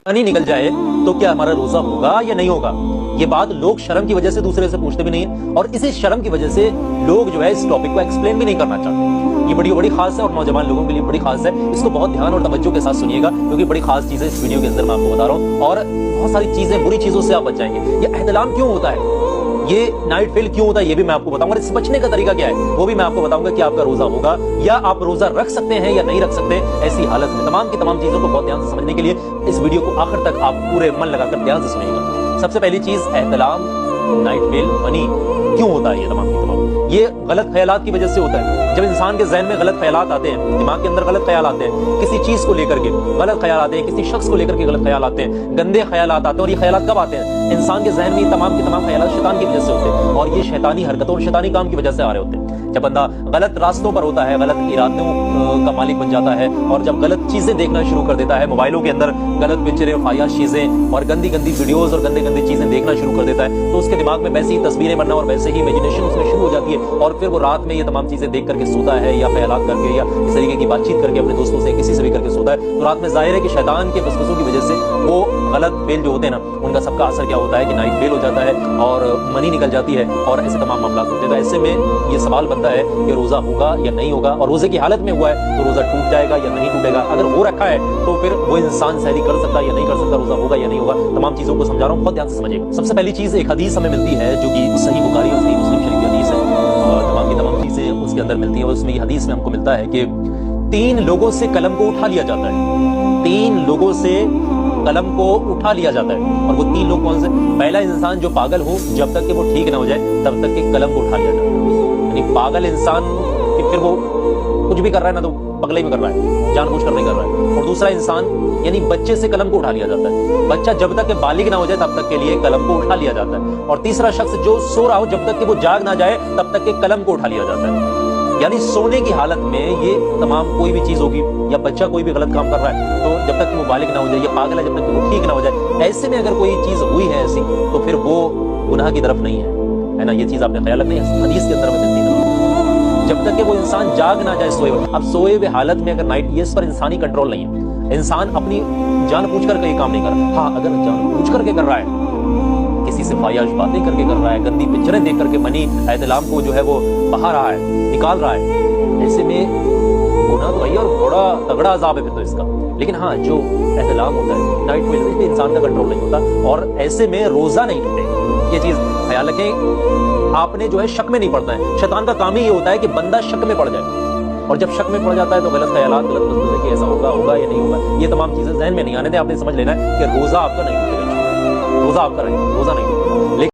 पानी निकल जाए तो क्या हमारा रोजा होगा या नहीं होगा? ये बात लोग शर्म की वजह से दूसरे से पूछते भी नहीं है, और इसी शर्म की वजह से लोग जो है इस टॉपिक को एक्सप्लेन भी नहीं करना चाहते। ये बड़ी खास है और नौजवान लोगों के लिए बड़ी खास है। इसको बहुत ध्यान और तवज्जो के साथ सुनिएगा, क्योंकि बड़ी खास चीजें इस वीडियो के अंदर मैं आपको बता रहा हूँ, और बहुत सारी चीजें, बुरी चीजों से आप बच जाएंगे। ये एहतलाम क्यों होता है, ये नाइट फेल क्यों होता है, ये भी मैं आपको बताऊंगा। इस बचने का तरीका क्या है वो भी मैं आपको बताऊंगा, कि आपका रोजा होगा या आप रोजा रख सकते हैं या नहीं रख सकते। ऐसी हालत में तमाम की तमाम चीजों को बहुत ध्यान से समझने के लिए इस वीडियो को आखिर तक आप पूरे मन लगाकर ध्यान से सुनिएगा। सबसे पहली चीज, एहतलाम, नाइट फेल, मनी क्यों होता है? ये तमाम की तमाम ये गलत ख्यालात की वजह से होता है। जब इंसान के जहन में गलत ख्यालात आते हैं, दिमाग के अंदर गलत ख्याल आते हैं, किसी चीज को लेकर के गलत ख्याल आते हैं, किसी शख्स को लेकर के गलत ख्याल आते हैं, गंदे ख्यालात आते हैं। और ये ख्यालात कब आते हैं? इंसान के जहन में ये तमाम के तमाम ख्यालात शैतान की वजह से होते हैं, और ये शैतानी हरकतों और शैतानी काम की वजह से आ रहे होते हैं। जब बंदा गलत रास्तों पर होता है, गलत इरादों का मालिक बन जाता है, और जब गलत चीजें देखना शुरू कर देता है, मोबाइलों के अंदर गलत पिक्चरें, ख्याश चीजें और गंदी वीडियोस और गंदी चीजें देखना शुरू कर देता है, तो उसके दिमाग में वैसी ही तस्वीरें बनना और वैसे ही इमेजिनेशन उसमें शुरू हो जाती है, और फिर वो रात में ये तमाम चीजें देख करके सोता है, या ख्यालात करके, या इस तरीके की बातचीत करके अपने दोस्तों से, किसी से भी करके सोता है। तो रात में जाहिर है कि शैतान के वसवसों की वजह से वो गलत फेल जो होते हैं ना, उनका सबका असर क्या होता है कि नाइट फेल हो जाता है और मनी निकल जाती है, और ऐसे तमाम मामला होते हैं। तो ऐसे में ये सवाल बनता है कि रोजा होगा या नहीं होगा, और रोजे की हालत में हुआ है तो रोजा टूट जाएगा या नहीं टूटेगा। अगर हो रखा है तो फिर वो इंसान सहरी कर सकता है या नहीं कर सकता, रोजा होगा या नहीं होगा। तमाम चीजों को समझा रहा हूँ, बहुत ध्यान से समझिएगा। सबसे पहली चीज, एक हदीस हमें मिलती है जो कि सही बुखारी और सही मुस्लिम शरीफ की हदीस है, और तमाम की तमाम चीजें उसके अंदर मिलती हैं। और उसमें ये हदीस में हमको मिलता है कि 3 लोगों से कलम को उठा लिया जाता है। 3 लोगों से कलम को उठा लिया जाता है, और वो 3 लोग कौन से? पहला इंसान जो पागल हो, जब तक कि वो ठीक ना हो जाए तब तक के कलम को उठा लिया जाता है। यानी पागल इंसान कि फिर वो कुछ भी कर रहा है ना, तो पगले में कर रहा है, जानबूझ कर नहीं कर रहा है। और दूसरा इंसान, यानी बच्चे से कलम को उठा लिया जाता है। बच्चा जब तक बालिग ना हो जाए तब तक के लिए कलम को उठा लिया जाता है। और तीसरा शख्स जो सो रहा हो, जब तक कि वो जाग ना जाए तब तक के कलम को उठा लिया जाता है। यानी सोने की हालत में ये तमाम कोई भी चीज होगी, या बच्चा कोई भी गलत काम कर रहा है, तो जब तक कि वो बालिग ना हो जाए, या पागल है जब तक कि वो ठीक ना हो जाए, ऐसे में अगर कोई चीज हुई है ऐसी, तो फिर वो गुनाह की तरफ नहीं है ना। ये चीज आपने ख्याल रखना है, हदीस के अंदर में मिलती है। जब तक कि वो इंसान जाग ना जाए सोए हुए। अब सोए हुए हालत में अगर नाइट, ये इस पर इंसानी कंट्रोल नहीं है। इंसान अपनी जानबूझ कर ये काम नहीं कर रहा। हाँ, अगर जानबूझ करके कर रहा है, किसी से फायाश बातें करके कर रहा है, गंदी पिक्चरें देख करके मनी एहतलाम को जो है वो बहा रहा है, निकाल रहा है, ऐसे में गुनाह तो वही, और बड़ा तगड़ा अजाब है फिर तो इसका। लेकिन हाँ, जो एहतलाम होता है, नाइट फेल, इस पे इंसान का कंट्रोल नहीं होता, और ऐसे में रोजा नहीं टूटेगा। ये चीज ख्याल रखें, आपने जो है शक में नहीं पड़ता है। शैतान का काम ही ये होता है कि बंदा शक में पड़ जाए, और जब शक में पड़ जाता है तो गलत ख्यालात, गलत वसवसे कि ऐसा होगा या नहीं होगा, ये तमाम चीजें जहन में नहीं आने दें। आपने समझ लेना है कि रोजा आपका नहीं टूटेगा, रोजा आपका रहेगा, रोजा नहीं टूटेगा।